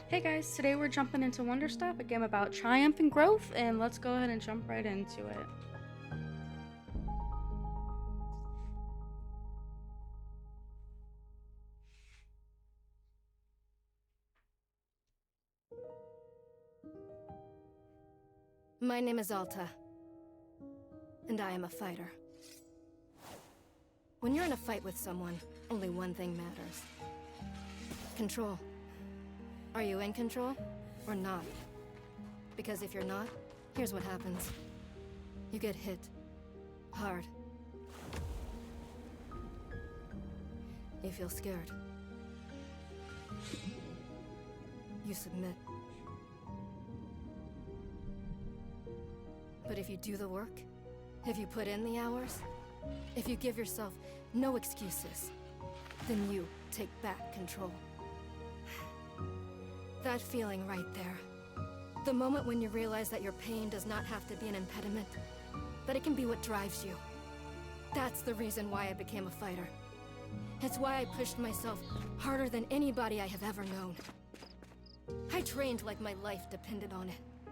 Hey guys, today we're jumping into Wanderstop, a game about triumph and growth, and let's go ahead and jump right into it. My name is Alta, and I am a fighter. When you're in a fight with someone, only one thing matters. Control. Are you in control, or not? Because if you're not, here's what happens. You get hit. Hard. You feel scared. You submit. But if you do the work, if you put in the hours, if you give yourself no excuses, then you take back control. That feeling right there. The moment when you realize that your pain does not have to be an impediment, that it can be what drives you. That's the reason why I became a fighter. It's why I pushed myself harder than anybody I have ever known. I trained like my life depended on it.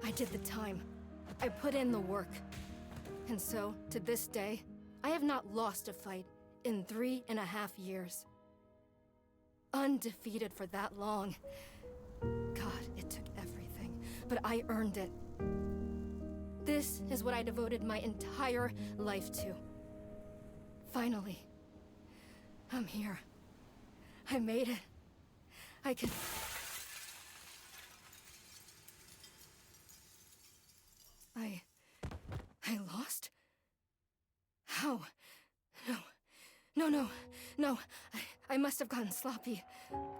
I did the time. I put in the work. And so, to this day, I have not lost a fight in 3.5 years. Undefeated for that long. God, it took everything, but I earned it. This is what I devoted my entire life to. Finally, I'm here. I made it. I can... I lost? How? No. I must have gotten sloppy.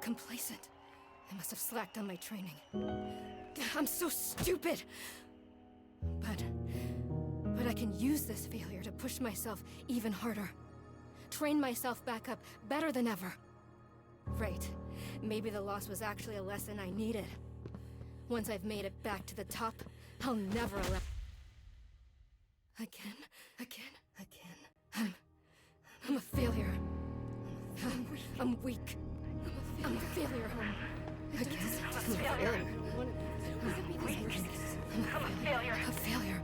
Complacent. I must have slacked on my training. I'm so stupid! But I can use this failure to push myself even harder. Train myself back up better than ever. Right. Maybe the loss was actually a lesson I needed. Once I've made it back to the top, I'll never allow... Again. I'm a failure. I'm weak. I'm a failure. Again. I'm a failure. I'm a failure. A failure.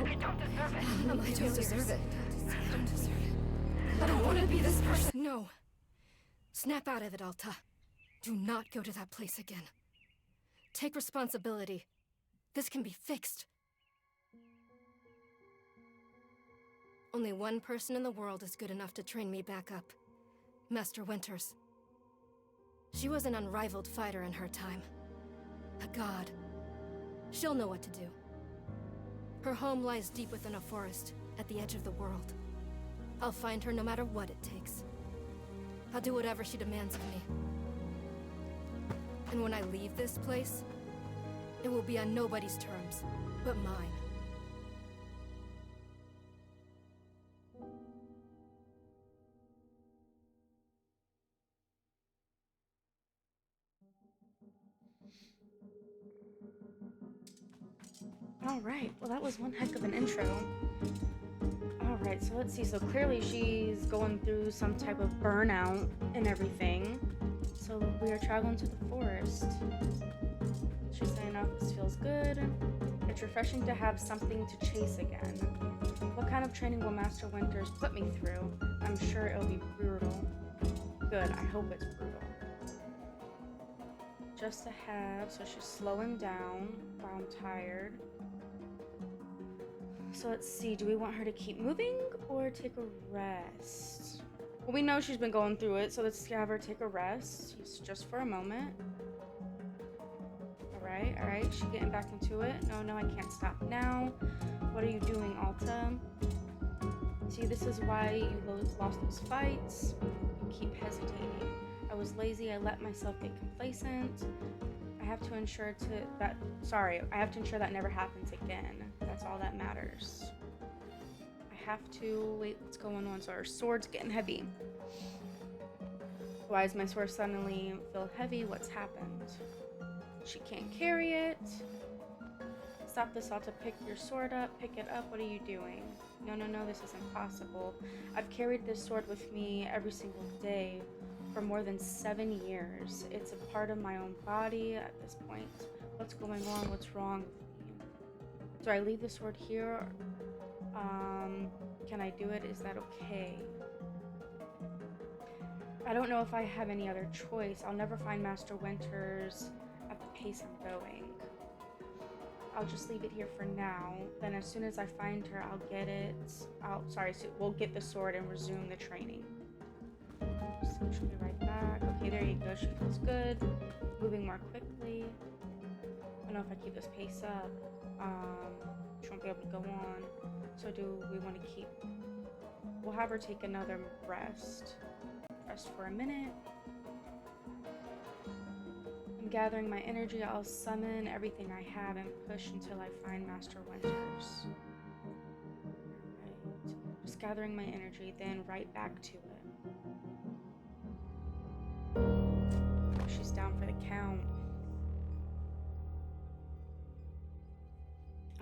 I don't deserve it. I don't deserve it. I don't deserve it. I don't want to be this person. No. Snap out of it, Alta. Do not go to that place again. Take responsibility. This can be fixed. Only one person in the world is good enough to train me back up. Master Winters. She was an unrivaled fighter in her time. A god. She'll know what to do. Her home lies deep within a forest, at the edge of the world. I'll find her no matter what it takes. I'll do whatever she demands of me. And when I leave this place, it will be on nobody's terms, but mine. Alright, well that was one heck of an intro. Alright, so let's see. So clearly she's going through some type of burnout and everything. So we are traveling to the forest. She's saying, oh, this feels good. It's refreshing to have something to chase again. What kind of training will Master Winters put me through? I'm sure it'll be brutal. Good, I hope it's brutal. Just to have, so she's slowing down while I'm tired. So let's see, do we want her to keep moving or take a rest? Well, we know she's been going through it, so let's have her take a rest, just for a moment. Alright, she's getting back into it. No, I can't stop now. What are you doing, Alta? See, this is why you lost those fights. You keep hesitating. I was lazy, I let myself get complacent. I have to ensure that never happens again. That's all that matters. I have to, wait, what's going on? So our sword's getting heavy. Why is my sword suddenly feel heavy? What's happened? She can't carry it. Stop this, Alta. Pick your sword up. Pick it up. What are you doing? No, this is impossible. I've carried this sword with me every single day. for more than 7 years. It's a part of my own body at this point. What's going on? What's wrong with me? Do I leave the sword here? Can I do it? Is that okay? I don't know if I have any other choice. I'll never find Master Winters at the pace I'm going. I'll just leave it here for now. Then as soon as I find her, I'll get it. So we'll get the sword and resume the training. So she'll be right back. Okay, there you go. She feels good. Moving more quickly. I don't know if I keep this pace up. She won't be able to go on. So do we want to keep... We'll have her take another rest. Rest for a minute. I'm gathering my energy. I'll summon everything I have and push until I find Master Winters. Alright. Just gathering my energy, then right back to it. She's down for the count.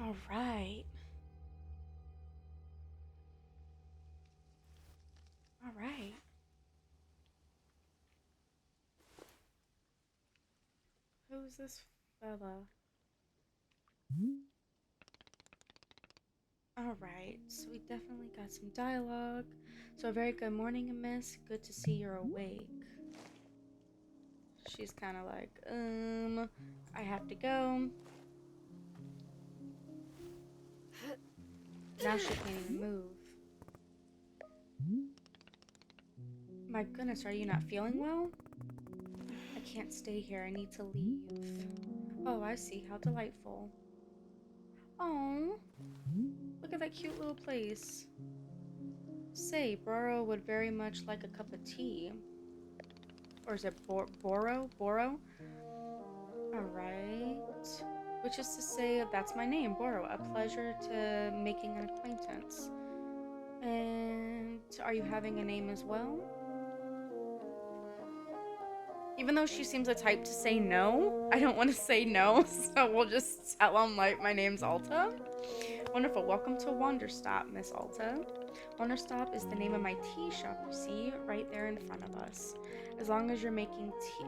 Alright. Alright. Who's this fella? Alright, so we definitely got some dialogue. So a very good morning, miss. Good to see you're awake. She's kind of like, I have to go. Now she can't even move. My goodness, are you not feeling well? I can't stay here. I need to leave. Oh, I see. How delightful. Oh, look at that cute little place. Say, Boro would very much like a cup of tea. Or is it Boro? Boro? Alright. Which is to say, that's my name, Boro. A pleasure to making an acquaintance. And are you having a name as well? Even though she seems the type to say no, I don't want to say no, so we'll just tell them, like, my name's Alta. Wonderful. Welcome to Wanderstop, Miss Alta. Wanderstop is the name of my tea shop, you see, right there in front of us. As long as you're making tea,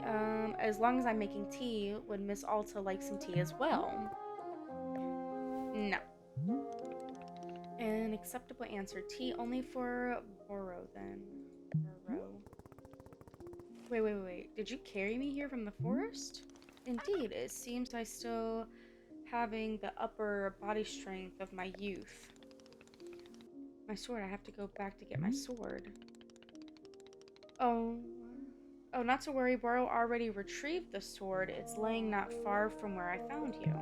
as long as I'm making tea, would Miss Alta like some tea as well? No. An acceptable answer. Tea only for Boro, then. Boro. Wait. Did you carry me here from the forest? Indeed, it seems I still having the upper body strength of my youth. My sword, I have to go back to get my sword. Oh, not to worry, Boro already retrieved the sword. It's laying not far from where I found you.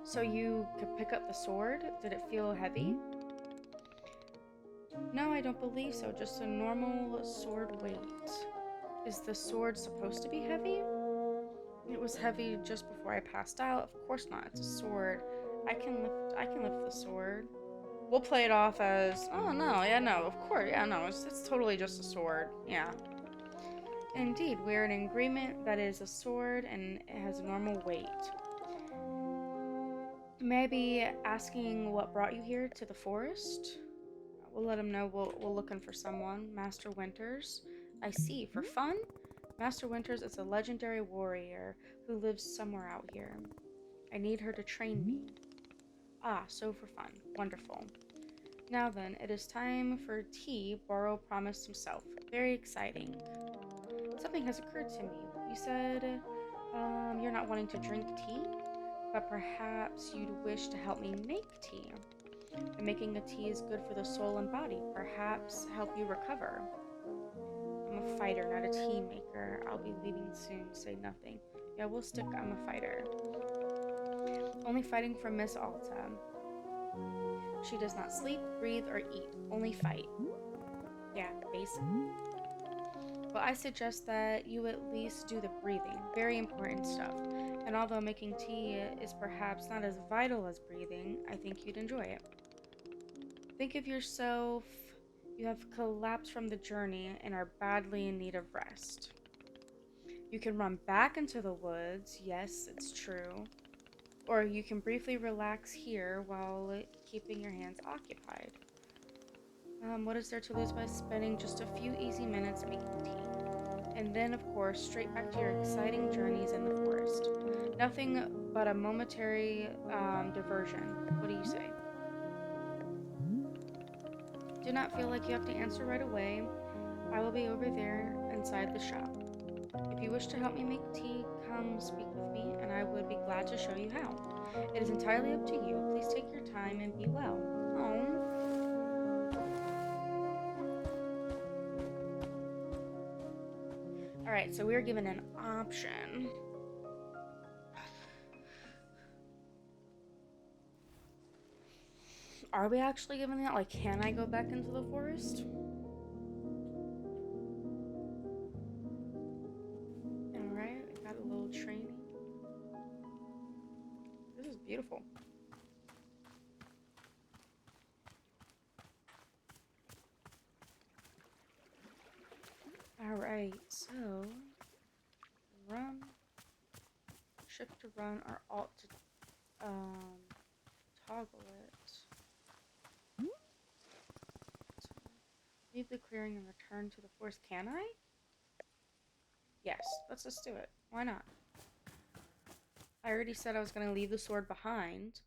So you could pick up the sword? Did it feel heavy? No, I don't believe so. Just a normal sword weight. Is the sword supposed to be heavy? It was heavy just before I passed out. Of course not. It's a sword. I can lift the sword. We'll play it off as, oh no, yeah, no, of course, yeah, no, it's totally just a sword. Yeah. Indeed, we're in agreement that it is a sword and it has a normal weight. May I be asking what brought you here to the forest? We'll let him know we're looking for someone. Master Winters. I see. For fun? Master Winters is a legendary warrior who lives somewhere out here. I need her to train me. Ah, so for fun. Wonderful. Now then, it is time for tea, Boro promised himself. Very exciting. Something has occurred to me. You said, you're not wanting to drink tea? But perhaps you'd wish to help me make tea. And making a tea is good for the soul and body. Perhaps help you recover. I'm a fighter, not a tea maker. I'll be leaving soon. Say nothing. Yeah, we'll stick I'm a fighter. Only fighting for Miss Alta. She does not sleep, breathe, or eat. Only fight. Yeah, basic. Well, I suggest that you at least do the breathing. Very important stuff. And although making tea is perhaps not as vital as breathing, I think you'd enjoy it. Think of yourself, you have collapsed from the journey and are badly in need of rest. You can run back into the woods, yes, it's true. Or you can briefly relax here while keeping your hands occupied. What is there to lose by spending just a few easy minutes making tea? And then, of course, straight back to your exciting journeys in the forest. Nothing but a momentary diversion. What do you say? Do not feel like you have to answer right away. I will be over there inside the shop. If you wish to help me make tea, come speak with me, and I would be glad to show you how. It is entirely up to you. Please take your time and be well. Oh. Alright, so we are given an option. Are we actually given that? Like, can I go back into the forest? Alright, we got a little training. This is beautiful. Alright, so run, shift to run, or alt to toggle it. So, leave the clearing and return to the forest. Can I? Yes, let's just do it. Why not? I already said I was going to leave the sword behind.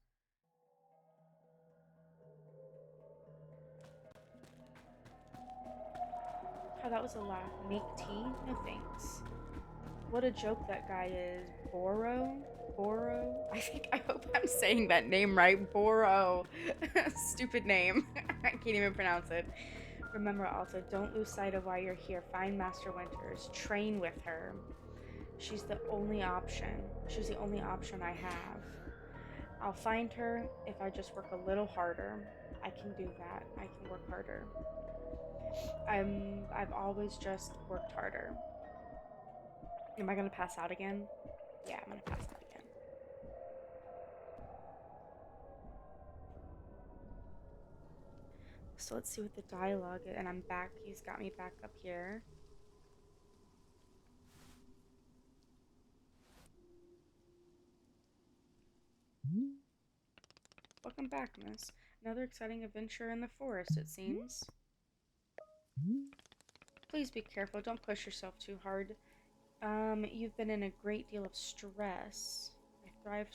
Oh, that was a laugh. Make tea? No thanks. What a joke that guy is. Boro? Boro? I hope I'm saying that name right. Boro. Stupid name. I can't even pronounce it. Remember, Alta, don't lose sight of why you're here. Find Master Winters. Train with her. She's the only option. She's the only option I have. I'll find her if I just work a little harder. I can do that. I can work harder. I've always just worked harder. Am I gonna pass out again? Yeah, I'm gonna pass out again. So let's see what the dialogue is. And I'm back. He's got me back up here. Welcome back, miss. Another exciting adventure in the forest, it seems. Please be careful. Don't push yourself too hard. You've been in a great deal of stress. I thrive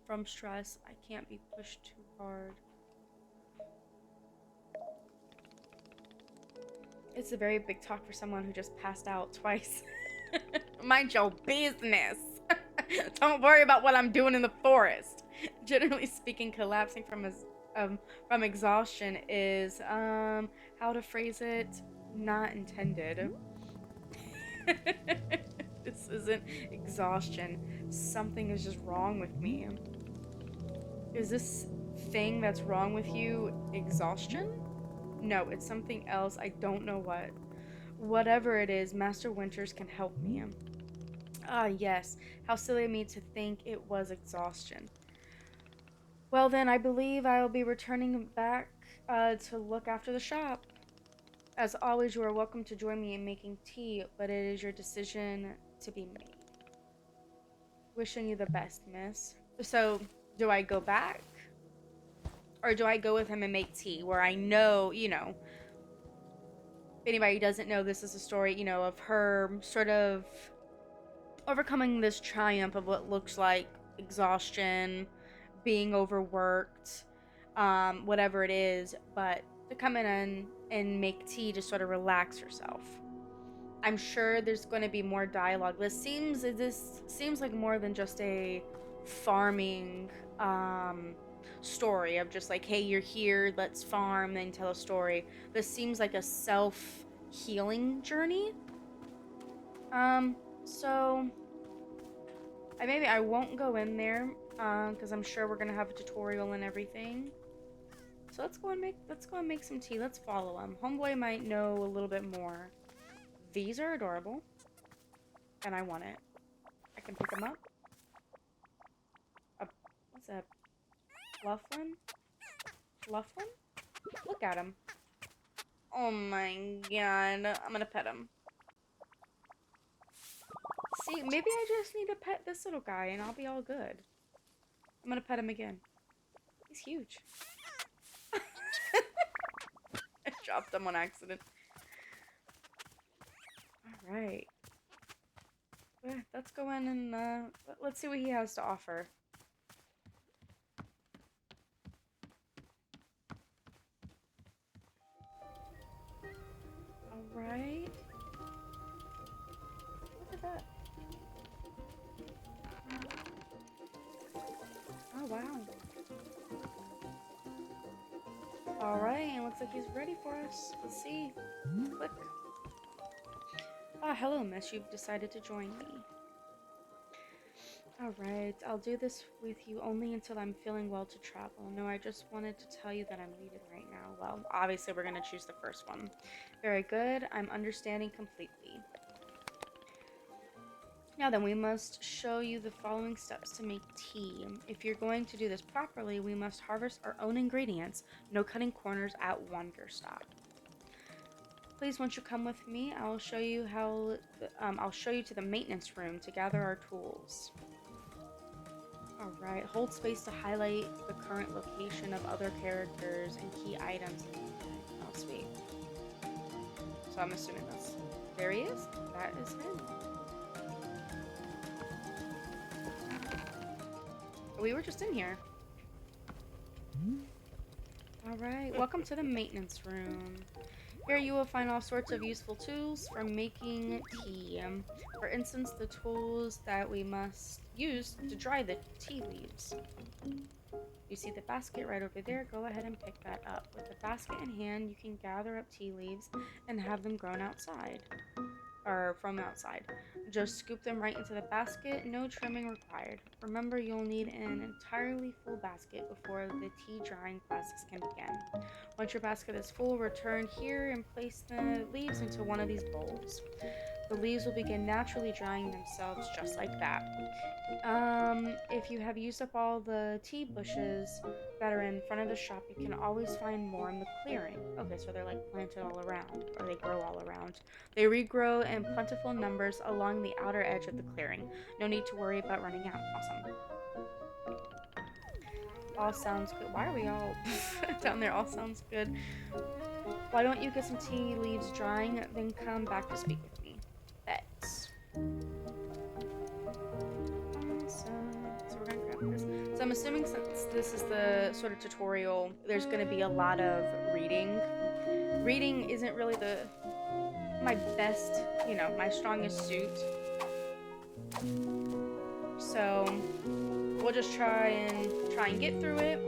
from stress. I can't be pushed too hard. It's a very big talk for someone who just passed out twice. Mind your business. Don't worry about what I'm doing in the forest. Generally speaking, collapsing from exhaustion is how to phrase it, not intended. This isn't exhaustion. Something is just wrong with me. Is this thing that's wrong with you exhaustion? No, it's something else. I don't know what. Whatever it is, Master Winters can help me. Ah, yes. How silly of me to think it was exhaustion. Well then, I believe I'll be returning back to look after the shop. As always, you are welcome to join me in making tea, but it is your decision to be made. Wishing you the best, miss. So, do I go back? Or do I go with him and make tea, where I know, you know, if anybody doesn't know, this is a story, you know, of her sort of overcoming this triumph of what looks like exhaustion, being overworked, whatever it is, but to come in and make tea to sort of relax herself. I'm sure there's going to be more dialogue. This seems like more than just a farming story of just like, hey, you're here, let's farm, then tell a story. This seems like a self-healing journey. So maybe I won't go in there because I'm sure we're gonna have a tutorial and everything. So let's go and make some tea. Let's follow him. Homeboy might know a little bit more. These are adorable, and I want it. I can pick them up. What's that? Flufflin? Flufflin? Look at him. Oh my god! I'm gonna pet him. See, maybe I just need to pet this little guy and I'll be all good. I'm gonna pet him again. He's huge. Dropped them on accident. Alright. Let's go in and let's see what he has to offer. Alright. Look at that. Oh, wow. Alright, and looks like he's ready for us. Let's see. Click. Ah, hello, miss. You've decided to join me. Alright, I'll do this with you only until I'm feeling well to travel. No, I just wanted to tell you that I'm leaving right now. Well, obviously we're going to choose the first one. Very good. I'm understanding completely. Now then, we must show you the following steps to make tea. If you're going to do this properly, we must harvest our own ingredients. No cutting corners at Wanderstop. Please, won't you come with me? I'll show you I'll show you to the maintenance room to gather our tools. Alright, hold space to highlight the current location of other characters and key items. Oh, sweet. So I'm assuming this. There he is. That is him. We were just in here. Alright, welcome to the maintenance room. Here you will find all sorts of useful tools for making tea. For instance, the tools that we must use to dry the tea leaves. You see the basket right over there? Go ahead and pick that up. With the basket in hand, you can gather up tea leaves and have them grown outside. Or from outside. Just scoop them right into the basket, no trimming required. Remember, you'll need an entirely full basket before the tea drying process can begin. Once your basket is full, return here and place the leaves into one of these bowls. The leaves will begin naturally drying themselves just like that. If you have used up all the tea bushes that are in front of the shop, you can always find more in the clearing. Okay, so they're like planted all around, or they grow all around. They regrow in plentiful numbers along the outer edge of the clearing. No need to worry about running out. Awesome. All sounds good. Why are we all down there? All sounds good. Why don't you get some tea leaves drying, then come back to speak with me? Thanks. So we're gonna grab this. So I'm assuming since this is the sort of tutorial, there's gonna be a lot of reading. Reading isn't really my best, my strongest suit. So we'll just try and get through it.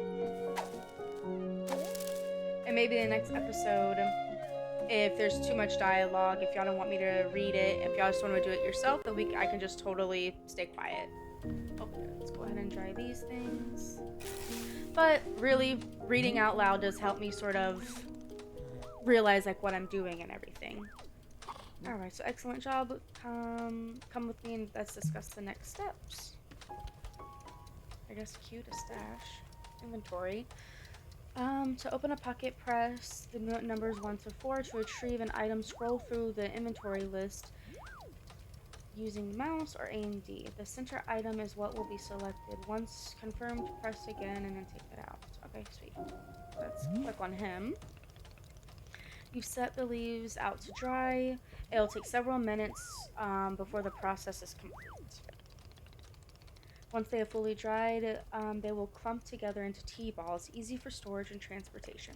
And maybe the next episode, if there's too much dialogue, if y'all don't want me to read it, if y'all just want to do it yourself, then I can just totally stay quiet. Okay, let's go ahead and try these things. But really, reading out loud does help me sort of realize like what I'm doing and everything. Alright, so excellent job. Come with me and let's discuss the next steps. I guess Q to stash. Inventory. To open a pocket, press the numbers 1 to 4 to retrieve an item. Scroll through the inventory list using mouse or A and D. The center item is what will be selected. Once confirmed, press again and then take it out. Okay, sweet. Let's click on him. You've set the leaves out to dry. It'll take several minutes before the process is complete. Once they have fully dried, they will clump together into tea balls, easy for storage and transportation.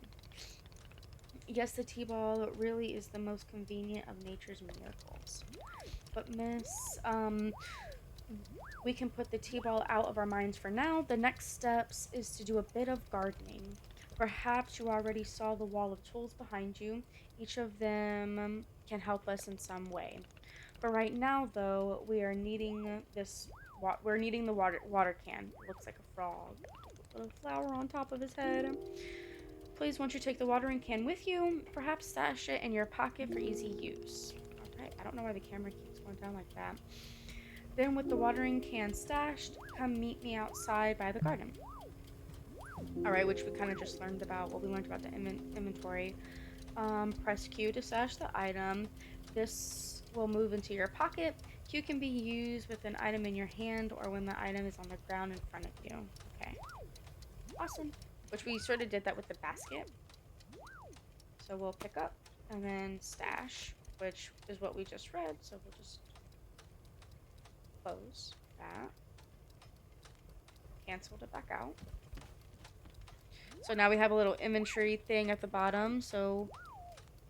Yes, the tea ball really is the most convenient of nature's miracles. But miss, we can put the tea ball out of our minds for now. The next steps is to do a bit of gardening. Perhaps you already saw the wall of tools behind you. Each of them can help us in some way. For right now, though, we are needing we're needing the water can. It looks like a frog. With a flower on top of his head. Please, won't you take the watering can with you? Perhaps stash it in your pocket for easy use. Alright, I don't know why the camera keeps going down like that. Then with the watering can stashed, come meet me outside by the garden. Alright, which we kind of just learned about. Well, we learned about the inventory. Press Q to stash the item. This will move into your pocket. Q can be used with an item in your hand or when the item is on the ground in front of you. Okay. Awesome. Which we sort of did that with the basket. So we'll pick up and then stash, which is what we just read. So we'll just close that, canceled it back out. So now we have a little inventory thing at the bottom. So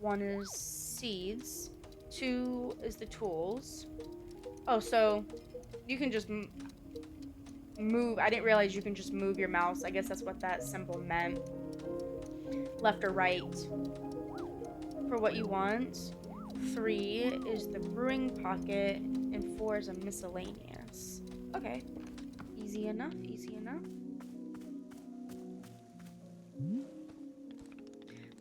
1 is seeds, 2 is the tools. Oh, so you can just move. I didn't realize you can just move your mouse. I guess that's what that symbol meant. Left or right for what you want. 3 is the brewing pocket, and 4 is a miscellaneous. Okay. Easy enough, easy enough.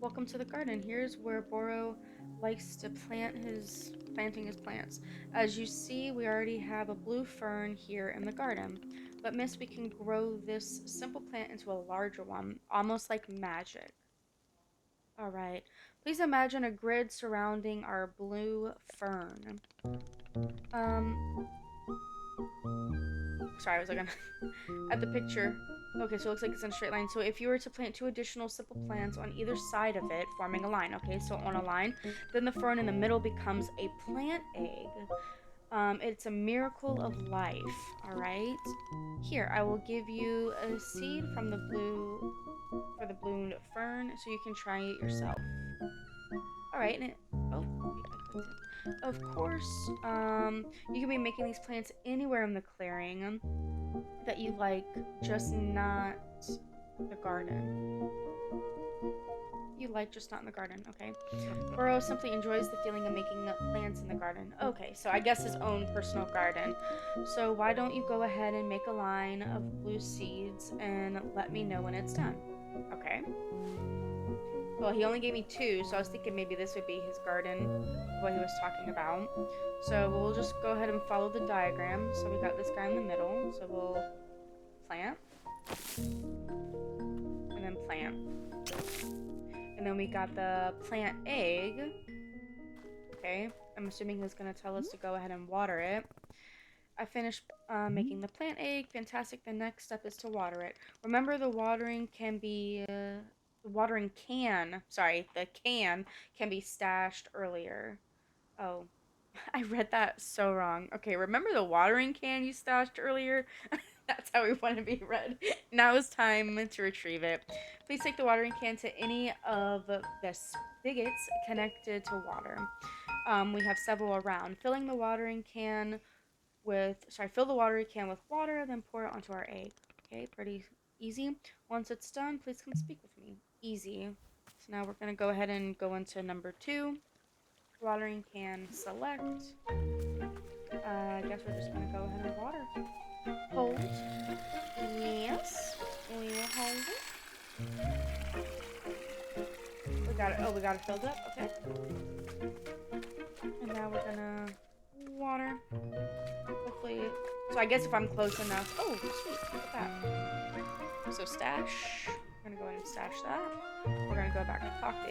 Welcome to the garden. Here's where Boro likes to planting his plants. As you see, we already have a blue fern here in the garden. But miss, we can grow this simple plant into a larger one, almost like magic. Alright. Please imagine a grid surrounding our blue fern. Sorry, I was looking at the picture. Okay, so it looks like it's in a straight line. So if you were to plant 2 additional simple plants on either side of it, forming a line, okay, so on a line, then the fern in the middle becomes a plant egg. It's a miracle of life, alright? Here, I will give you a seed from the blue, for the blue fern, so you can try it yourself. Alright, and it, oh, of course, you can be making these plants anywhere in the clearing that you like, just not the garden. You like, just not in the garden, okay? Boro simply enjoys the feeling of making plants in the garden. Okay, so I guess his own personal garden. So why don't you go ahead and make a line of blue seeds and let me know when it's done. Okay. Well, he only gave me 2, so I was thinking maybe this would be his garden, what he was talking about. So we'll just go ahead and follow the diagram. So we got this guy in the middle, so we'll plant. And then plant. And then we got the plant egg. Okay, I'm assuming he's going to tell us to go ahead and water it. I finished making the plant egg. Fantastic. The next step is to water it. Remember, the watering can be... the can can be stashed earlier. Oh, I read that so wrong. Okay, remember the watering can you stashed earlier? That's how we want to be read. Now it's time to retrieve it. Please take the watering can to any of the spigots connected to water. We have several around. Fill the watering can with water, then pour it onto our egg. Okay, pretty easy. Once it's done, please come speak with me. Easy. So now we're going to go ahead and go into number 2. Watering can select. I guess we're just going to go ahead and water. Hold. Yes. We will hold it. We got it. Oh, we got it filled up. Okay. And now we're going to water. Hopefully. So I guess if I'm close enough. Oh, sweet. Look at that. So stash. We're going to go ahead and stash that. We're going to go back and talk to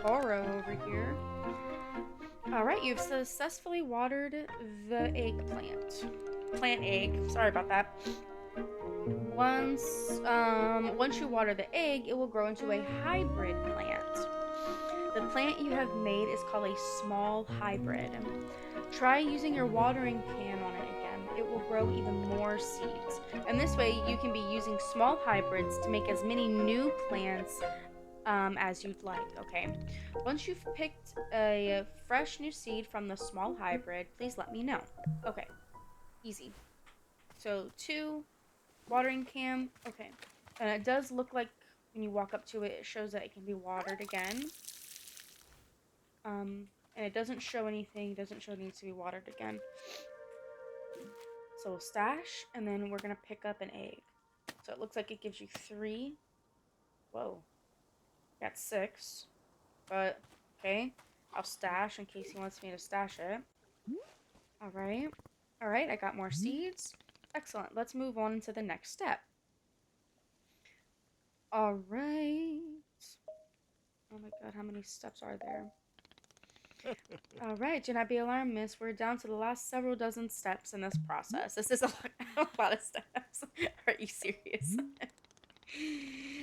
Boro over here. Alright, you've successfully watered the eggplant. Plant egg. Sorry about that. Once you water the egg, it will grow into a hybrid plant. The plant you have made is called a small hybrid. Try using your watering can on it again. It will grow even more seeds. And this way, you can be using small hybrids to make as many new plants as you'd like, okay? Once you've picked a fresh new seed from the small hybrid, please let me know. Okay, easy. So 2, watering can, okay. And it does look like when you walk up to it, it shows that it can be watered again. And it doesn't show anything, doesn't show it needs to be watered again. So we'll stash, and then we're gonna pick up an egg. So it looks like it gives you 3. Whoa. Got 6, but okay, I'll stash in case he wants me to stash it. Alright, I got more seeds. Excellent, let's move on to the next step. Alright. Oh my god, how many steps are there? Alright, do not be alarmed, miss. We're down to the last several dozen steps in this process. This is a lot of steps. Are you serious?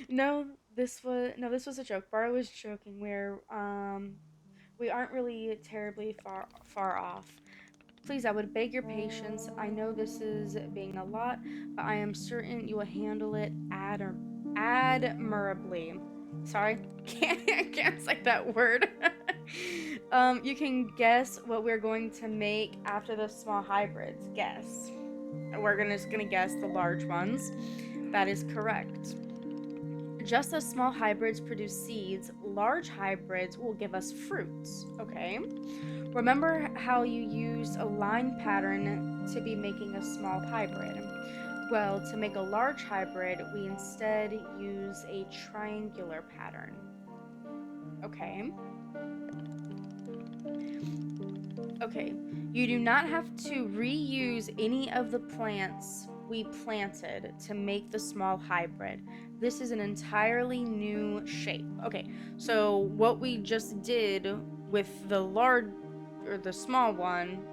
No, this was a joke. Baro was joking. We aren't really terribly far off. Please, I would beg your patience. I know this is being a lot, but I am certain you will handle it admirably. Sorry, can't say that word. You can guess what we're going to make after the small hybrids. Guess. We're just gonna guess the large ones. That is correct. Just as small hybrids produce seeds, large hybrids will give us fruits. Okay. Remember how you used a line pattern to be making a small hybrid? Well, to make a large hybrid, we instead use a triangular pattern. Okay. Okay. You do not have to reuse any of the plants we planted to make the small hybrid. This is an entirely new shape. Okay, so what we just did with the large or the small one,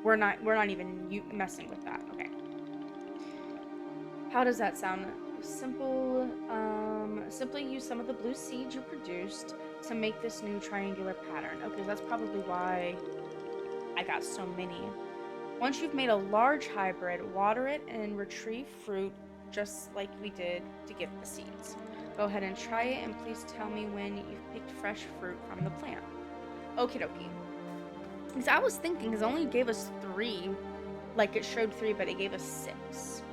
we're not even messing with that. Okay. How does that sound? Simply use some of the blue seeds you produced to make this new triangular pattern. Okay, so that's probably why I got so many. Once you've made a large hybrid, water it and retrieve fruit just like we did to get the seeds. Go ahead and try it, and please tell me when you've picked fresh fruit from the plant. Okie dokie. Because I was thinking, because it only gave us 3. Like, it showed 3, but it gave us 6.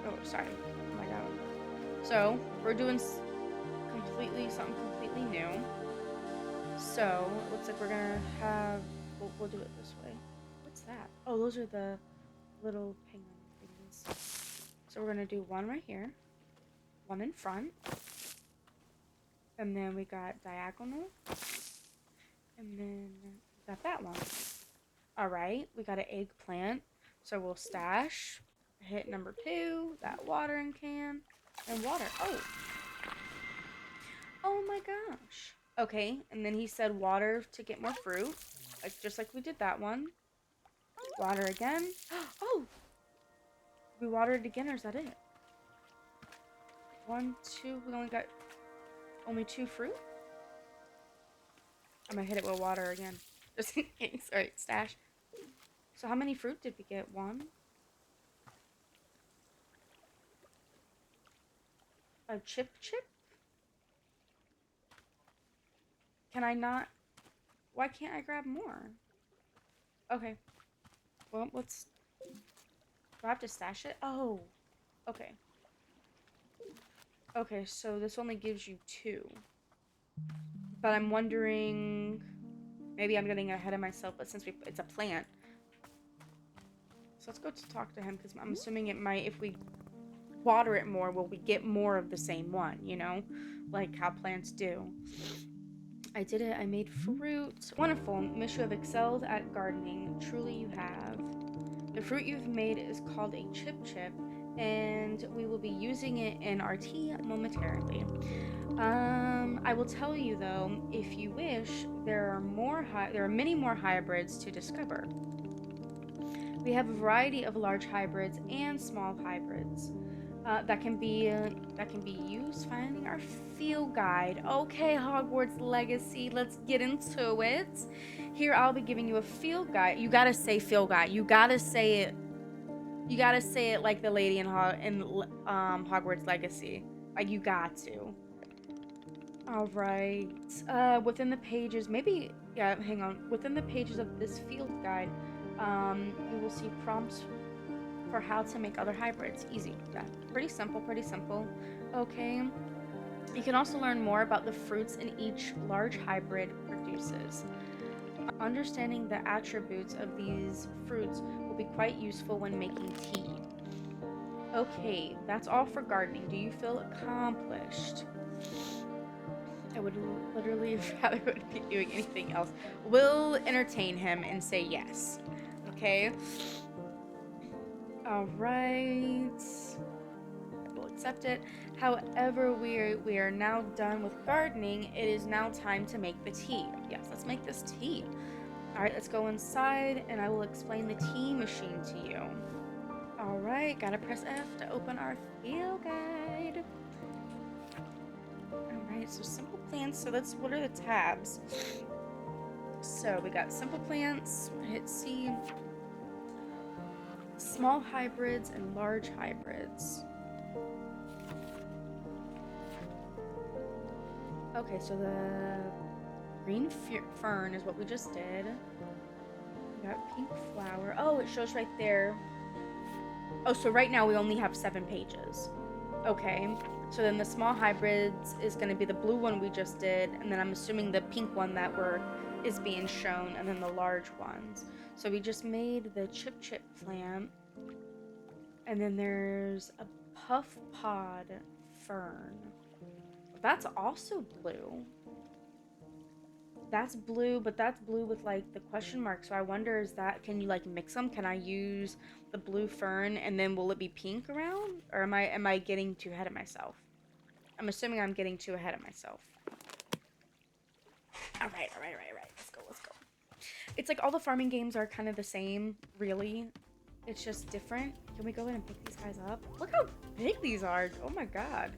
Oh, sorry. Oh my god. So, we're doing something completely new. So, it looks like we're gonna have... We'll do it this way. What's that? Oh, those are the little penguin things. So we're gonna do one right here. One in front. And then we got diagonal. And then we got that one. Alright, we got an eggplant. So we'll stash. Hit number 2. That watering can. And water. Oh! Oh my gosh. Okay, and then he said water to get more fruit. Just like we did that one. Water again. Oh! We watered it again, or is that it? 1, 2. We only got only 2 fruit? I'm gonna hit it with water again. Just in case. Alright, stash. So how many fruit did we get? 1? A chip? Can I not? Why can't I grab more? Okay. Well, let's... Do I have to stash it? Oh. Okay. Okay, so this only gives you 2. But I'm wondering... Maybe I'm getting ahead of myself, but since it's a plant. So let's go to talk to him, because I'm assuming it might, if we water it more, will we get more of the same one, you know? Like how plants do. I did it. I made fruit. Wonderful. Miss, you have excelled at gardening. Truly you have. The fruit you've made is called a chip, and we will be using it in our tea momentarily. I will tell you though, if you wish, there are many more hybrids to discover. We have a variety of large hybrids and small hybrids that can be used finding our field guide. Okay, Hogwarts Legacy, let's get into it. Here, I'll be giving you a field guide. You gotta say field guide. You gotta say it. You gotta say it like the lady in Hogwarts Legacy. Like, you got to. All right. Within the pages, hang on. Within the pages of this field guide, you will see prompts for how to make other hybrids. Easy. Yeah. Pretty simple. Okay. You can also learn more about the fruits in each large hybrid produces. Understanding the attributes of these fruits will be quite useful when making tea. Okay, that's all for gardening. Do you feel accomplished? I would literally rather would be doing anything else. We'll entertain him and say yes. Okay? Alright. We'll accept it. However, we are now done with gardening. It is now time to make the tea. Yes, let's make this tea. Alright, let's go inside and I will explain the tea machine to you. Alright, gotta press F to open our field guide. Alright, so simple plants. So what are the tabs? So we got simple plants, hit C, small hybrids, and large hybrids. Okay, so the green fern is what we just did. We got pink flower. Oh, it shows right there. Oh, so right now we only have 7 pages. Okay, so then the small hybrids is going to be the blue one we just did, and then I'm assuming the pink one that is being shown, and then the large ones. So we just made the chip plant, and then there's a puff pod fern. That's also blue. That's blue, but that's blue with like the question mark. So I wonder, can you like mix them? Can I use the blue fern and then will it be pink around? Or am I getting too ahead of myself? I'm assuming I'm getting too ahead of myself. All right. Let's go. It's like all the farming games are kind of the same, really. It's just different. Can we go in and pick these guys up? Look how big these are. Oh my god.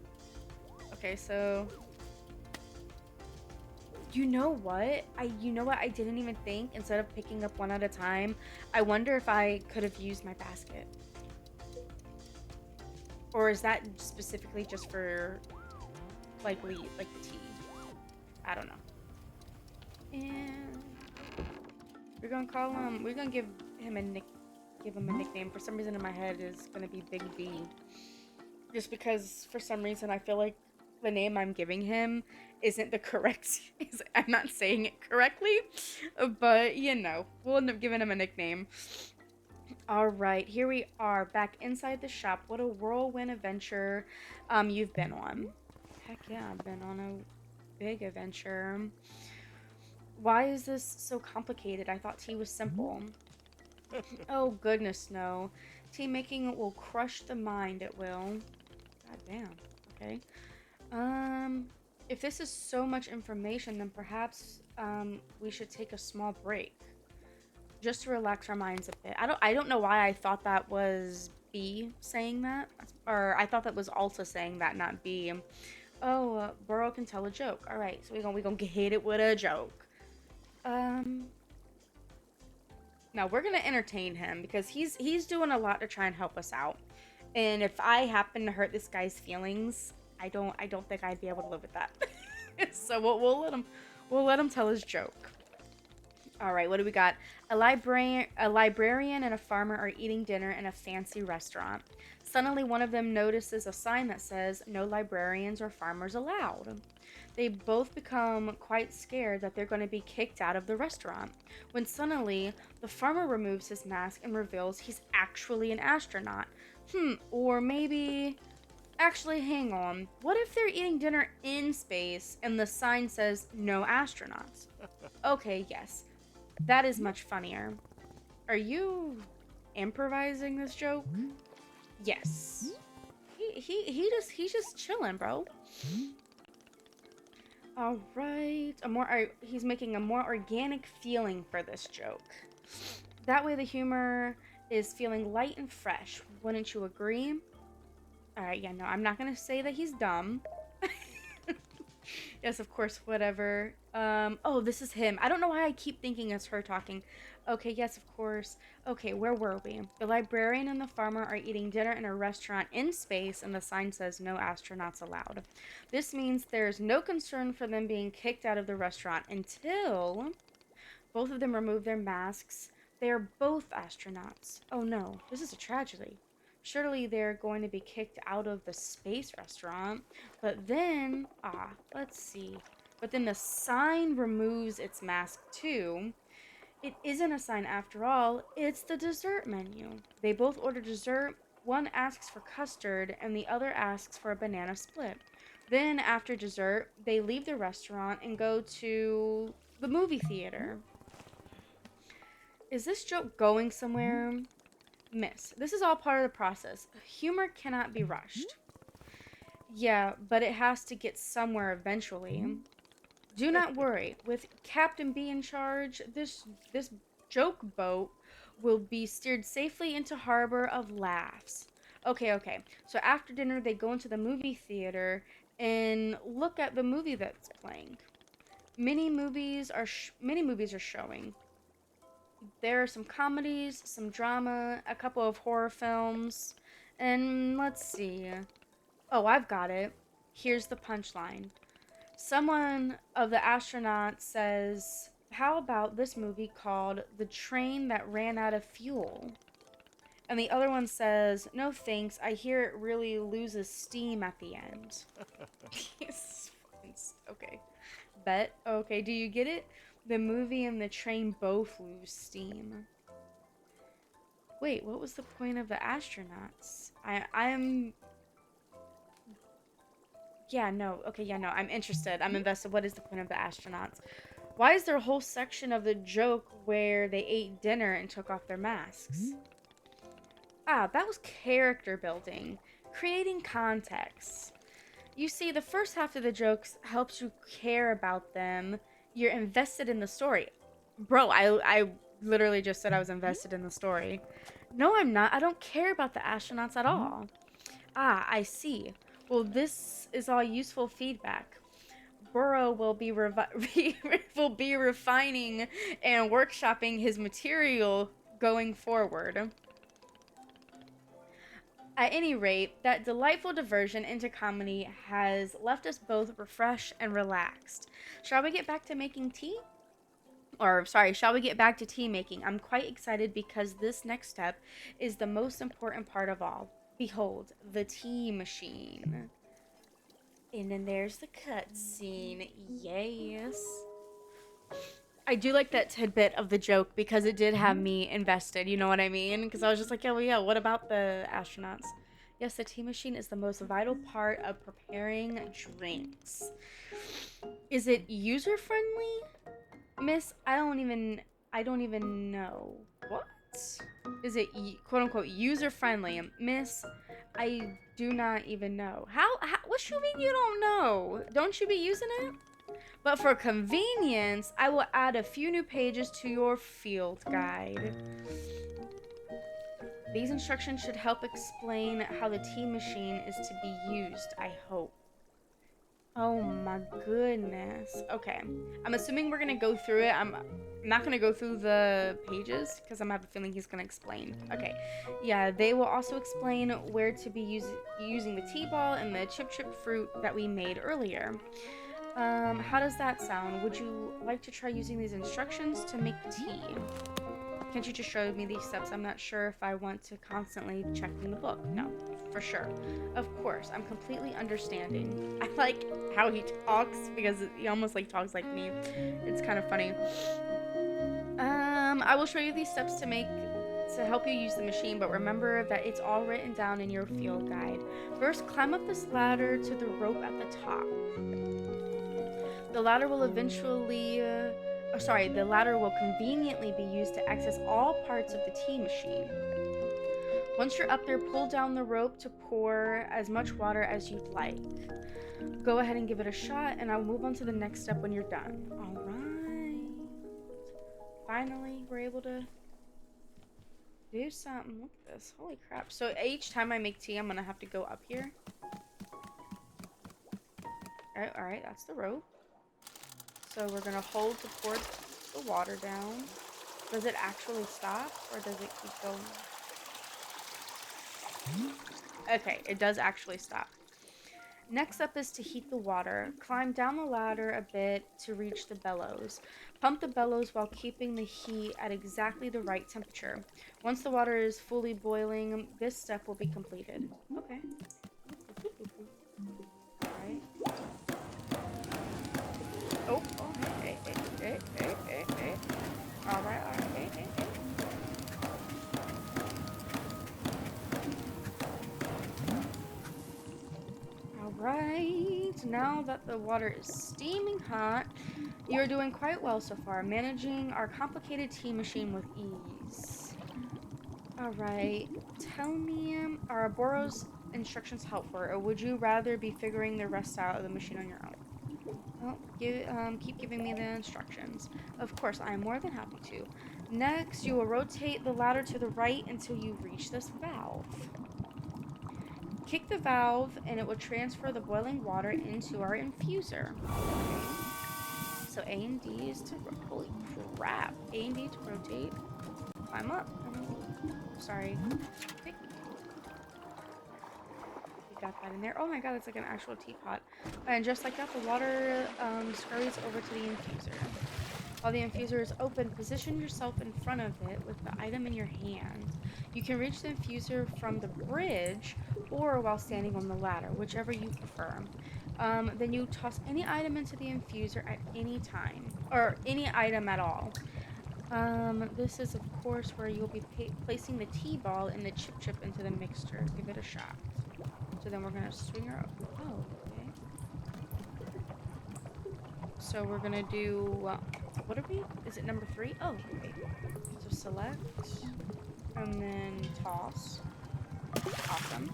Okay, so you know what? I didn't even think. Instead of picking up one at a time, I wonder if I could have used my basket. Or is that specifically just for like the tea? I don't know. And we're gonna give him a nickname. For some reason in my head is gonna be Big B. Just because for some reason I feel like the name I'm giving him isn't the correct. I'm not saying it correctly, but you know, we'll end up giving him a nickname. All right, here we are back inside the shop. What a whirlwind adventure you've been on. Heck yeah, I've been on a big adventure. Why is this so complicated? I thought tea was simple. Oh goodness, no. Tea making will crush the mind, it will. God damn. Okay. If this is so much information, then perhaps we should take a small break, just to relax our minds a bit. I don't know why I thought that was B saying that, or I thought that was Alta saying that, not B. Oh, Boro can tell a joke. All right, so we gonna hit it with a joke. Now we're gonna entertain him because he's doing a lot to try and help us out, and if I happen to hurt this guy's feelings, I don't think I'd be able to live with that. So we'll let him tell his joke. All right, what do we got? A librarian and a farmer are eating dinner in a fancy restaurant. Suddenly, one of them notices a sign that says, "No librarians or farmers allowed." They both become quite scared that they're going to be kicked out of the restaurant. When suddenly, the farmer removes his mask and reveals he's actually an astronaut. Or maybe... Actually, hang on. What if they're eating dinner in space and the sign says, "No astronauts"? Okay, yes. That is much funnier. Are you improvising this joke? Yes. He's just chilling, bro. All right. He's making a more organic feeling for this joke. That way the humor is feeling light and fresh. Wouldn't you agree? All right, yeah, no, I'm not going to say that he's dumb. Yes, of course, whatever. Oh, this is him. I don't know why I keep thinking it's her talking. Okay, yes, of course. Okay, where were we? The librarian and the farmer are eating dinner in a restaurant in space, and the sign says "No astronauts allowed." This means there's no concern for them being kicked out of the restaurant until both of them remove their masks. They are both astronauts. Oh no, this is a tragedy. Surely they're going to be kicked out of the space restaurant. But then, let's see. But then the sign removes its mask too. It isn't a sign after all, it's the dessert menu. They both order dessert. One asks for custard and the other asks for a banana split. Then, after dessert, they leave the restaurant and go to the movie theater. Is this joke going somewhere? Miss, this is all part of the process. Humor cannot be rushed. Yeah, but it has to get somewhere eventually. Do not worry. With Captain B in charge, this joke boat will be steered safely into harbor of laughs. Okay. So after dinner, they go into the movie theater, and look at the movie that's playing. Many movies are showing. There are some comedies, some drama, a couple of horror films, and let's see. Oh, I've got it. Here's the punchline. Someone of the astronauts says, "How about this movie called The Train That Ran Out of Fuel?" And the other one says, "No thanks, I hear it really loses steam at the end." Okay. Bet. Okay, do you get it? The movie and the train both lose steam. Wait, what was the point of the astronauts? I'm... Yeah, no. Okay, yeah, no. I'm interested. I'm invested. What is the point of the astronauts? Why is there a whole section of the joke where they ate dinner and took off their masks? Ah, that was character building. Creating context. You see, the first half of the jokes helps you care about them. You're invested in the story. Bro, I literally just said I was invested in the story. No, I'm not. I don't care about the astronauts at all. Ah, I see. Well, this is all useful feedback. Boro will be will be refining and workshopping his material going forward. At any rate, that delightful diversion into comedy has left us both refreshed and relaxed. Shall we get back to making tea? Or, sorry, shall we get back to tea making? I'm quite excited because this next step is the most important part of all. Behold, the tea machine. And then there's the cutscene. Yes. I do like that tidbit of the joke because it did have me invested, you know what I mean? Because I was just like, oh yeah, what about the astronauts? Yes, the tea machine is the most vital part of preparing drinks. Is it user friendly? Miss, I don't even know. What? Is it quote unquote user friendly? Miss, I do not even know. How what you mean you don't know? Don't you be using it? But for convenience, I will add a few new pages to your field guide. These instructions should help explain how the tea machine is to be used, I hope. Oh my goodness. Okay. I'm assuming we're gonna go through it. I'm not gonna go through the pages because I have a feeling he's gonna explain. Okay. Yeah, they will also explain where to be using the tea ball and the chip fruit that we made earlier. How does that sound? Would you like to try using these instructions to make tea? Can't you just show me these steps? I'm not sure if I want to constantly check in the book. No, for sure. Of course, I'm completely understanding. I like how he talks because he almost like talks like me. It's kind of funny. I will show you these steps to help you use the machine, but remember that it's all written down in your field guide. First, climb up this ladder to the rope at the top. The ladder will the ladder will conveniently be used to access all parts of the tea machine. Once you're up there, pull down the rope to pour as much water as you'd like. Go ahead and give it a shot, and I'll move on to the next step when you're done. Alright. Finally, we're able to do something. Look at this. Holy crap. So each time I make tea, I'm gonna have to go up here. Alright, that's the rope. So we're gonna hold to pour the water down. Does it actually stop or does it keep going? Okay, it does actually stop. Next up is to heat the water. Climb down the ladder a bit to reach the bellows. Pump the bellows while keeping the heat at exactly the right temperature. Once the water is fully boiling, this step will be completed. Okay. Alright. Oh, hey. Alright, hey. Alright, now that the water is steaming hot, you're doing quite well so far, managing our complicated tea machine with ease. Alright, tell me, are Boro's instructions helpful, or would you rather be figuring the rest out of the machine on your own? Well, keep giving me the instructions. Of course, I am more than happy to. Next, you will rotate the ladder to the right until you reach this valve. Kick the valve and it will transfer the boiling water into our infuser. Okay. So A and D is to, holy crap, A and D to rotate, climb up, sorry, we got that in there. Oh my god, it's like an actual teapot. And just like that, the water scurries over to the infuser. While the infuser is open, position yourself in front of it with the item in your hand. You can reach the infuser from the bridge or while standing on the ladder, whichever you prefer. Then you toss any item into the infuser at any time, or any item at all. This is, of course, where you'll be placing the tea ball and the chip into the mixture. Give it a shot. So then we're going to swing her up. Oh, okay. So we're going to do, what are we? Is it number 3? Oh, okay. So select, and then toss. Awesome.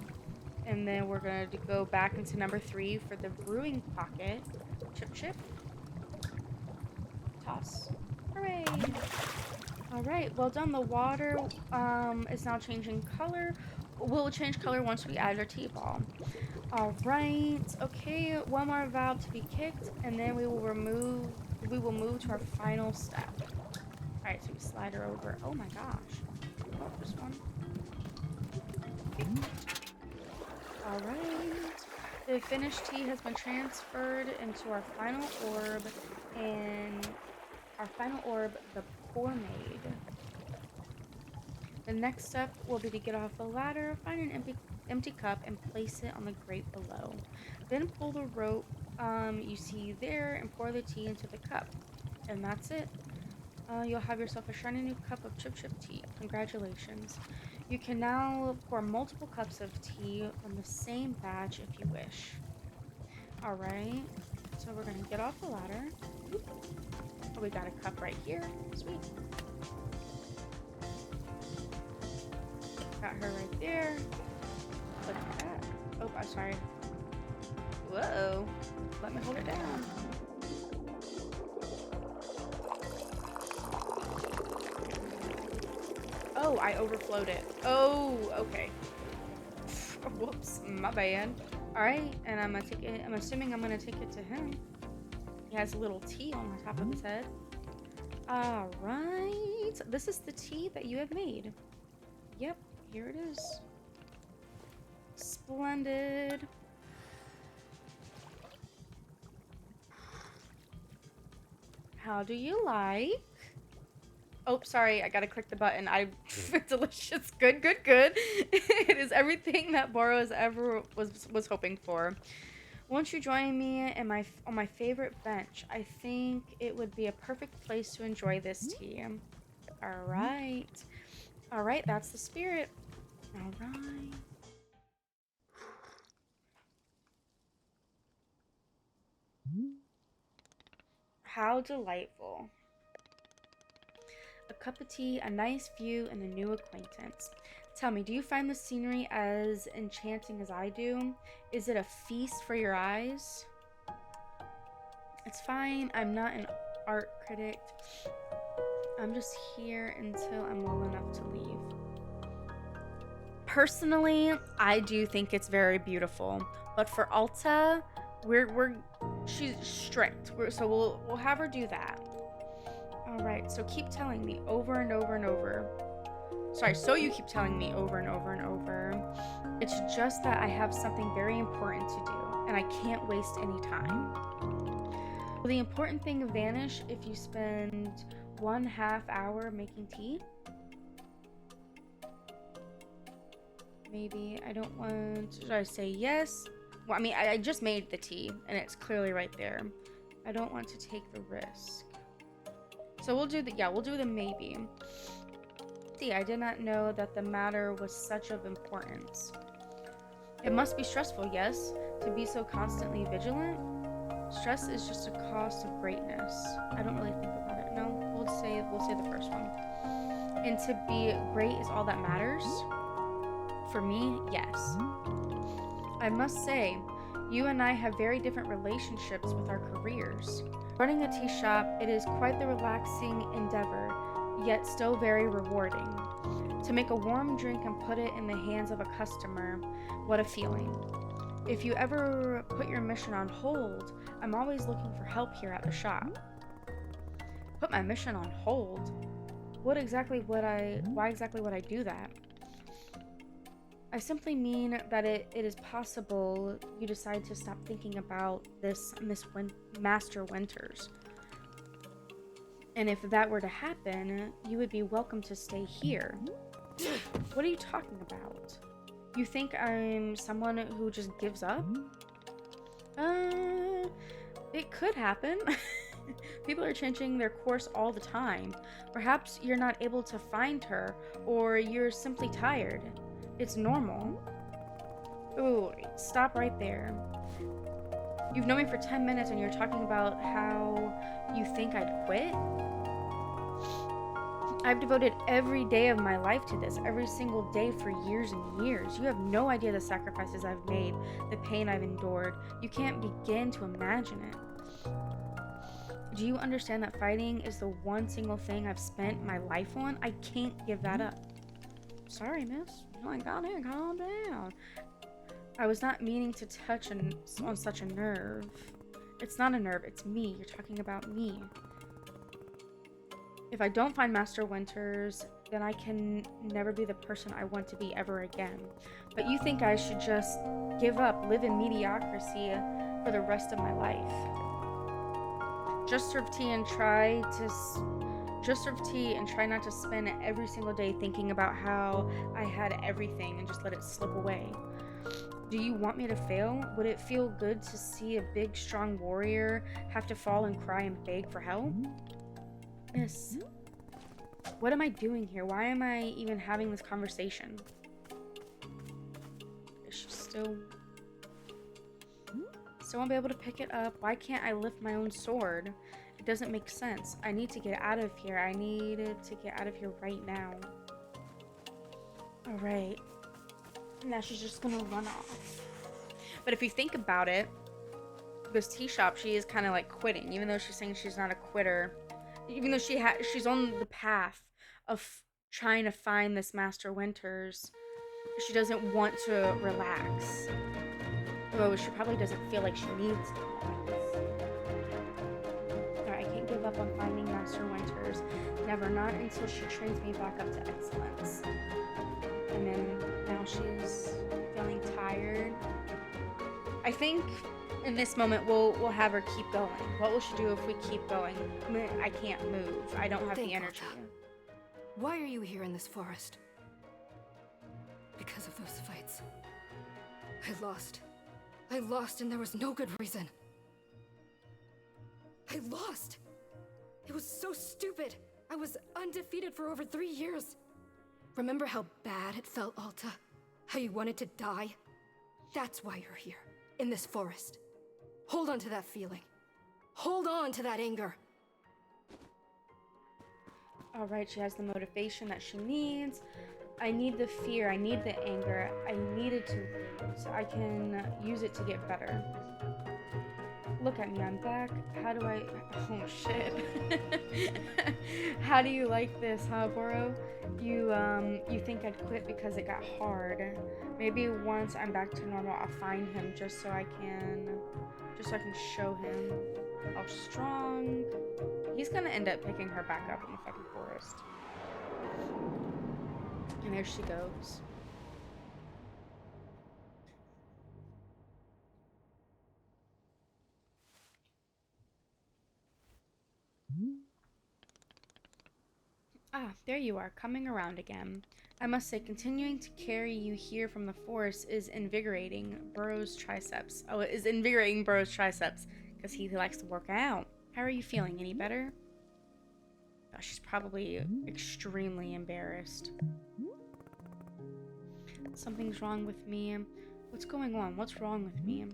And then we're going to go back into number 3 for the brewing pocket. Chip. Toss. Hooray! Alright, well done. The water is now changing color. Will change color once we add our tea ball. Alright, okay, one more valve to be kicked, and then we will move to our final step. Alright, so we slide her over. Oh my gosh. Oh, this one. Okay. Alright. The finished tea has been transferred into our final orb, and our final orb, the pomade. The next step will be to get off the ladder, find an empty cup, and place it on the grate below. Then pull the rope you see there and pour the tea into the cup. And that's it. You'll have yourself a shiny new cup of chip tea. Congratulations. You can now pour multiple cups of tea on the same batch if you wish. Alright, so we're going to get off the ladder. Oh, we got a cup right here. Sweet. Got her right there. Look at that. Oh, I'm sorry. Whoa. Let me hold it down. Oh, I overflowed it. Oh, okay. Whoops, my bad. Alright, and I'm gonna take it. I'm assuming I'm gonna take it to him. He has a little tea on the top of his head. Alright. This is the tea that you have made. Yep, here it is. Splendid. How do you like? Oh, sorry, I gotta click the button. Delicious. Good. It is everything that Boro has ever was hoping for. Won't you join me in on my favorite bench? I think it would be a perfect place to enjoy this tea. Alright, that's the spirit. Alright. How delightful. A cup of tea, a nice view, and a new acquaintance. Tell me, do you find the scenery as enchanting as I do? Is it a feast for your eyes? It's fine, I'm not an art critic. I'm just here until I'm well enough to leave. Personally, I do think it's very beautiful, but for Alta, she's strict. So we'll have her do that. All right. So keep telling me over and over and over. Sorry. So you keep telling me over and over and over. It's just that I have something very important to do, and I can't waste any time. Will the important thing vanish if you spend 1/2 hour making tea? Maybe. I don't want... Should I say yes? Well, I mean, I just made the tea, and it's clearly right there. I don't want to take the risk. So we'll do the maybe. See, I did not know that the matter was such of importance. It must be stressful, yes, to be so constantly vigilant. Stress is just a cost of greatness. I don't really think about it. No, we'll say the first one. And to be great is all that matters. For me, yes. I must say, you and I have very different relationships with our careers. Running a tea shop, it is quite the relaxing endeavor, yet still very rewarding. To make a warm drink and put it in the hands of a customer, what a feeling. If you ever put your mission on hold, I'm always looking for help here at the shop. Put my mission on hold? Why exactly would I do that? I simply mean that it is possible you decide to stop thinking about this Master Winters. And if that were to happen, you would be welcome to stay here. What are you talking about? You think I'm someone who just gives up? It could happen. People are changing their course all the time. Perhaps you're not able to find her, or you're simply tired. It's normal. Ooh, stop right there. You've known me for 10 minutes and you're talking about how you think I'd quit? I've devoted every day of my life to this, every single day for years and years. You have no idea the sacrifices I've made, the pain I've endured. You can't begin to imagine it. Do you understand that fighting is the one single thing I've spent my life on? I can't give that up. Sorry, miss. Oh my god, calm down. I was not meaning to touch on such a nerve. It's not a nerve, it's me. You're talking about me. If I don't find Master Winters, then I can never be the person I want to be ever again. But you think I should just give up, live in mediocrity for the rest of my life. Just serve tea and try not to spend every single day thinking about how I had everything and just let it slip away. Do you want me to fail? Would it feel good to see a big, strong warrior have to fall and cry and beg for help? Miss, what am I doing here? Why am I even having this conversation? Is she still won't be able to pick it up? Why can't I lift my own sword? It doesn't make sense. I need to get out of here. I needed to get out of here right now. Alright. Now she's just gonna run off. But if you think about it, this tea shop, she is kind of like quitting, even though she's saying she's not a quitter. Even though she's on the path of trying to find this Master Winters, she doesn't want to relax. Although she probably doesn't feel like she needs to relax. Alright, I can't give up on finding Master Winters. Never, not until she trains me back up to excellence. And then now she's feeling tired. I think in this moment we'll have her keep going. What will she do if we keep going? I can't move. I don't have the energy. Alta. Why are you here in this forest? Because of those fights. I lost and there was no good reason. I lost! It was so stupid! I was undefeated for over 3 years. Remember how bad it felt, Alta? How you wanted to die? That's why you're here, in this forest. Hold on to that feeling. Hold on to that anger. Alright, she has the motivation that she needs. I need the fear, I need the anger, I need it to lose. I can use it to get better. Look at me, I'm back. How do I... Oh, shit. How do you like this, huh, Boro? You think I'd quit because it got hard. Maybe once I'm back to normal, I'll find him just so I can show him how strong... He's gonna end up picking her back up in the fucking forest. And there she goes. Ah, there you are, coming around again. I must say, continuing to carry you here from the forest is invigorating Boro's triceps. Oh, it is invigorating Boro's triceps, because he likes to work out. How are you feeling? Any better? Oh, she's probably extremely embarrassed. Something's wrong with me. What's going on? What's wrong with me?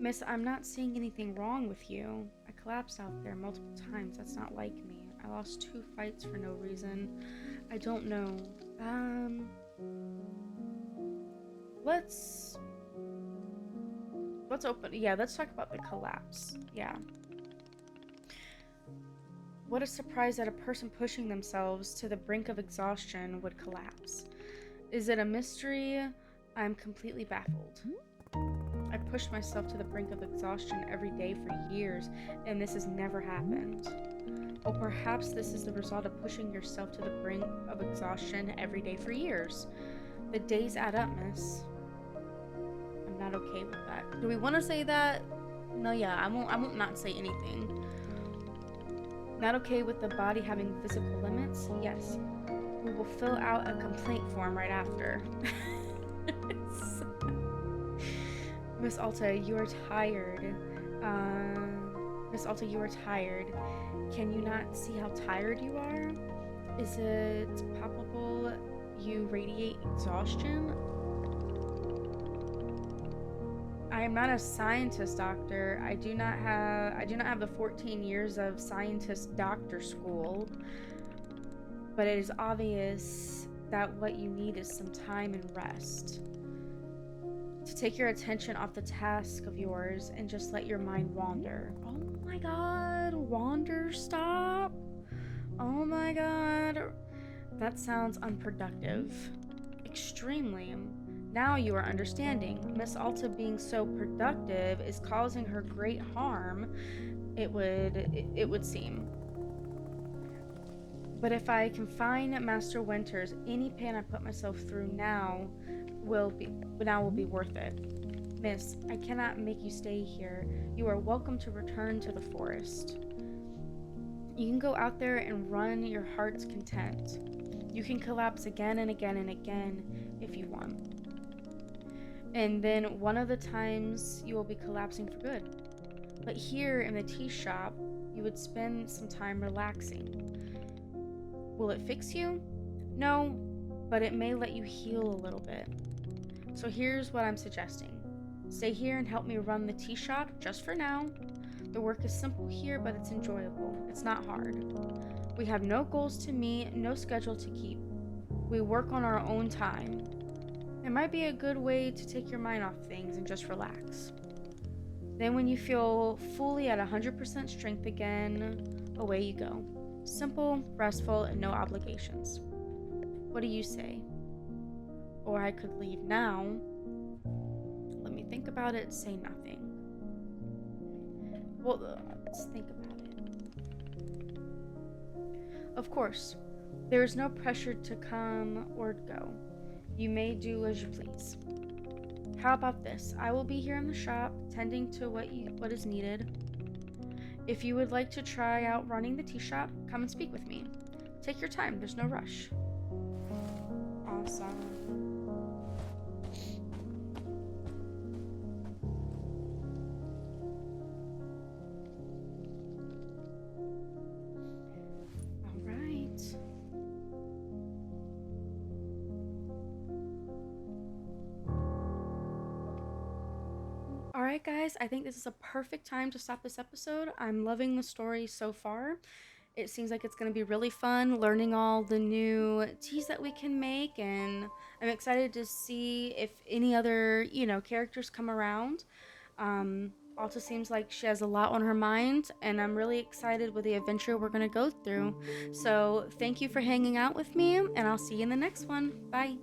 Miss, I'm not seeing anything wrong with you. I collapsed out there multiple times. That's not like me. I lost 2 fights for no reason. I don't know. Let's open... Yeah, let's talk about the collapse. Yeah. What a surprise that a person pushing themselves to the brink of exhaustion would collapse. Is it a mystery? I'm completely baffled. I pushed myself to the brink of exhaustion every day for years, and this has never happened. Or perhaps this is the result of pushing yourself to the brink of exhaustion every day for years. The days add up, miss. I'm not okay with that. Do we want to say that? No, yeah, I won't not say anything. Not okay with the body having physical limits? Yes. We will fill out a complaint form right after. Miss Alta, you are tired. Miss Alta, you are tired. Can you not see how tired you are? Is it palpable you radiate exhaustion? I am not a scientist, doctor. I do not have the 14 years of scientist doctor school. But it is obvious that what you need is some time and rest. To take your attention off the task of yours and just let your mind wander. Oh my god, Wanderstop? Oh my god. That sounds unproductive. Extremely. Now you are understanding. Miss Alta being so productive is causing her great harm, it would seem. But if I can find Master Winters, any pain I put myself through now will be worth it. Miss, I cannot make you stay here. You are welcome to return to the forest. You can go out there and run your heart's content. You can collapse again and again and again if you want. And then one of the times you will be collapsing for good. But here in the tea shop, you would spend some time relaxing. Will it fix you? No, but it may let you heal a little bit. So here's what I'm suggesting. Stay here and help me run the tea shop just for now. The work is simple here, but it's enjoyable. It's not hard. We have no goals to meet, no schedule to keep. We work on our own time. It might be a good way to take your mind off things and just relax. Then when you feel fully at 100% strength again, away you go. Simple, restful, and no obligations. What do you say? Or I could leave now. Let me think about it, say nothing. Well, let's think about it. Of course, there is no pressure to come or go. You may do as you please. How about this? I will be here in the shop, tending to what is needed. If you would like to try out running the tea shop, come and speak with me. Take your time, there's no rush. Awesome. Alright guys, I think this is a perfect time to stop this episode. I'm loving the story so far. It seems like it's going to be really fun learning all the new teas that we can make, and I'm excited to see if any other, characters come around. Also seems like she has a lot on her mind, and I'm really excited with the adventure we're going to go through. So thank you for hanging out with me, and I'll see you in the next one. Bye!